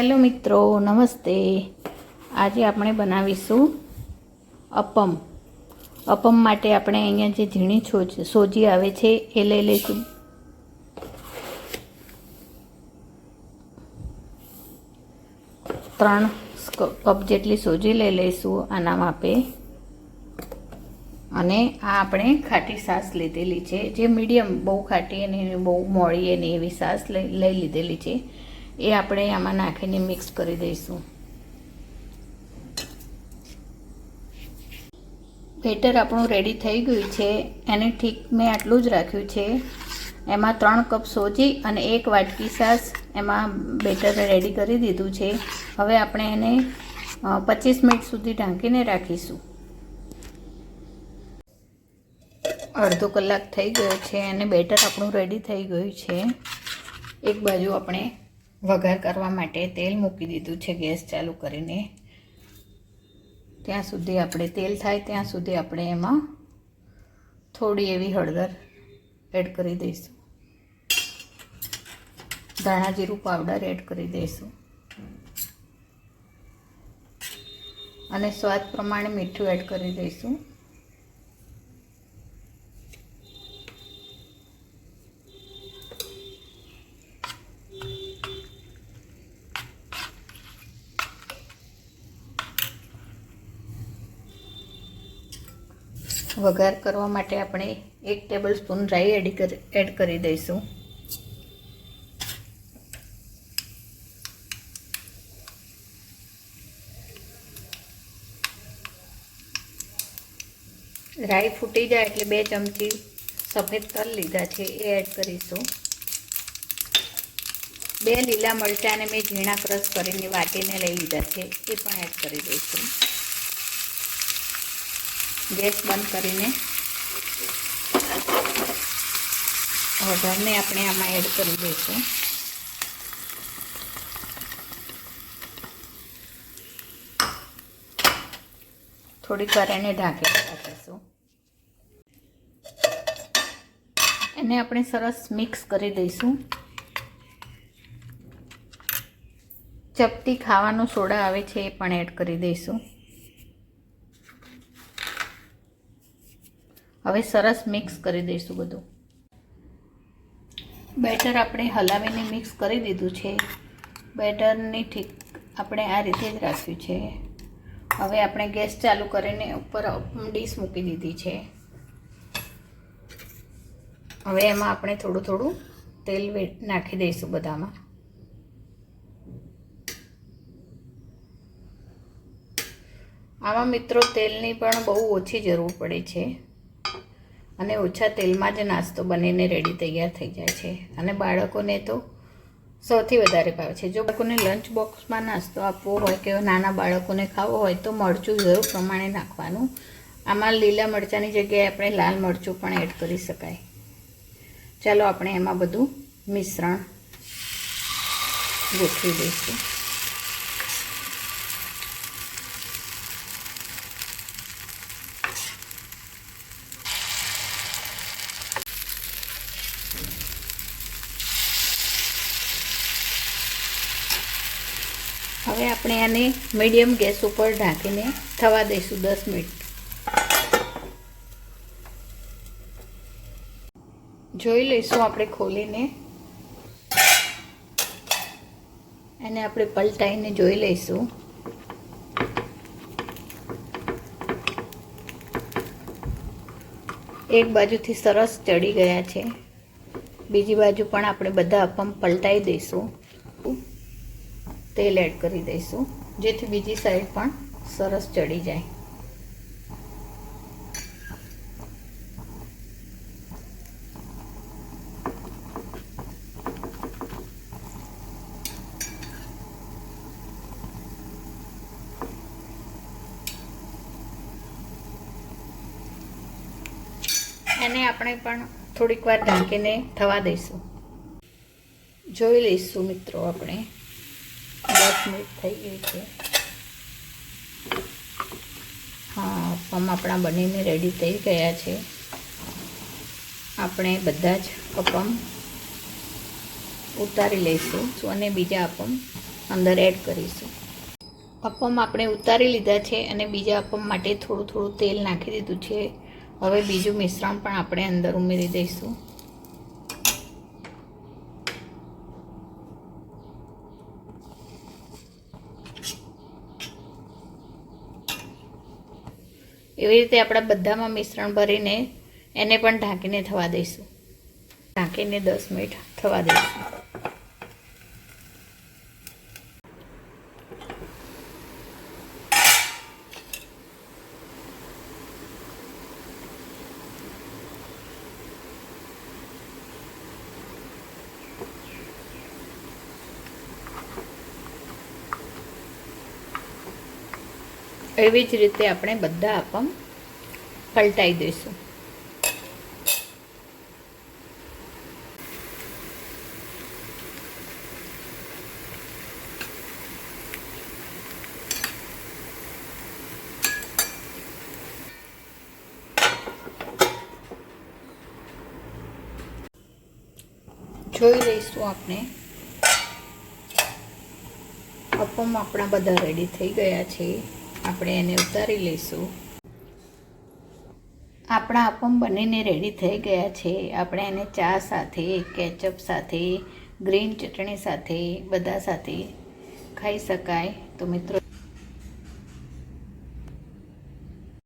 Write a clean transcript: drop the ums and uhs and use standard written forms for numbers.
Hello મિત્રો, નમસ્તે. આજે આપણે બનાવીશું અપમ. અપમ માટે આપણે અહીંયા જે ઝીણી સોજી આવે છે એ લઈ લઈશું. ત્રણ કપ જેટલી સોજી લઈ લઈશું આના માપે. અને આ આપણે ખાટી છાશ લીધેલી છે, જે મીડિયમ, બહુ ખાટી અને બહુ મોળી અને એવી છાશ લઈ લીધેલી છે. એ આપણે આમાં નાખીને મિક્સ કરી દઈશું. બેટર આપણું રેડી થઈ ગયું છે. એને ઠીક મેં આટલું જ રાખ્યું છે. એમાં 3 કપ સોજી અને 1 વાટકી છાશ એમાં બેટર રેડી કરી દીધું છે. હવે આપણે એને 25 મિનિટ સુધી ઢાંકીને રાખીશું. અડધો કલાક થઈ ગયો છે અને બેટર આપણું રેડી થઈ ગયું છે. એક બાજુ આપણે વઘાર કરવા માટે તેલ મૂકી દીધું છે ગેસ ચાલુ કરીને. ત્યાં સુધી આપણે તેલ થાય ત્યાં સુધી આપણે એમાં થોડી એવી હળદર એડ કરી દઈશું. ધાણા જીરું પાવડર એડ કરી દઈશું અને સ્વાદ પ્રમાણે મીઠું એડ કરી દઈશું. વઘાર કરવા માટે આપણે 1 ટેબલ સ્પૂન રાઈ એડ કરી દઈશું. રાઈ ફૂટી જાય એટલે 2 ચમચી સફેદ તલ લીધા છે એ એડ કરીશું. 2 લીલા મરચાંને મેં ઝીણા ક્રશ કરીને વાટીને લઈ લીધા છે એ પણ એડ કરી દઈશું. ગેસ બંધ કરીને વઘારને આપણે આમાં એડ કરી દઈશું. થોડીક વાર એને ઢાંકીને રાખીશું. એને આપણે સરસ મિક્સ કરી દઈશું. ચપટી ખાવાનો સોડા આવે છે એ પણ એડ કરી દઈશું. હવે સરસ મિક્સ કરી દઈશું બધું. બેટર આપણે હલાવીને મિક્સ કરી દીધું છે. બેટરની ઠીક આપણે આ રીતે જ રાખ્યું છે. હવે આપણે ગેસ ચાલુ કરીને ઉપર ડીશ મૂકી દીધી છે. હવે એમાં આપણે થોડું થોડું તેલ નાખી દઈશું બધામાં. આમાં મિત્રો તેલની પણ બહુ ઓછી જરૂર પડે છે અને ઓછા તેલમાં જ નાસ્તો બનીને રેડી તૈયાર થઈ જાય છે. અને બાળકોને તો સૌથી વધારે ભાવે છે. જો બાળકોને લંચ બોક્સમાં નાસ્તો આપવો હોય કે નાના બાળકોને ખાવો હોય તો મરચું જરૂર પ્રમાણે નાખવાનું. આમાં લીલા મરચાંની જગ્યાએ આપણે લાલ મરચું પણ એડ કરી શકાય. ચાલો આપણે એમાં બધું મિશ્રણ ગોઠવી દઈશું. હવે આપણે આને મીડિયમ ગેસ ઉપર ઢાંકીને થવા દઈશું 10 મિનિટ. જોઈ લઈશું આપણે ખોલીને. એને આપણે પલટાઈને જોઈ લઈશું. એક બાજુથી સરસ ચડી ગયા છે. બીજી બાજુ પણ આપણે બધા અપમ પલટાઈ દઈશું. તેલ એડ કરી દઈશું જેથી બીજી સાઈડ પણ સરસ ચડી જાય. એને આપણે પણ થોડીક વાર ઢાંકીને થવા દઈશું. જોઈ લઈશું મિત્રો, આપણે 10 મિનિટ થઈ ગઈ છે. હા, અપમ આપણા બનીને રેડી થઈ ગયા છે. આપણે બધા જ અપમ ઉતારી લઈશું અને બીજા અપમ અંદર એડ કરીશું. અપમ આપણે ઉતારી લીધા છે અને બીજા અપમ માટે થોડું થોડું તેલ નાખી દીધું છે. હવે બીજું મિશ્રણ પણ આપણે અંદર ઉમેરી દઈશું. એવી રીતે આપણે બધામાં મિશ્રણ ભરીને એને પણ ઢાંકીને થવા દઈશું. ઢાંકીને 10 મિનિટ થવા દઈશું. એવી જ રીતે આપણે બધા અપમ પલટાઈ દઈશું. જોઈ લઈશું આપણે અપમ આપણા બધા રેડી થઈ ગયા છે. આપણે એને ઉતારી લઈશું. આપણા અપમ બનીને રેડી થઈ ગયા છે. આપણે એને ચા સાથે, કેચઅપ સાથે, ગ્રીન ચટણી સાથે, બધા સાથે ખાઈ શકાય. તો મિત્રો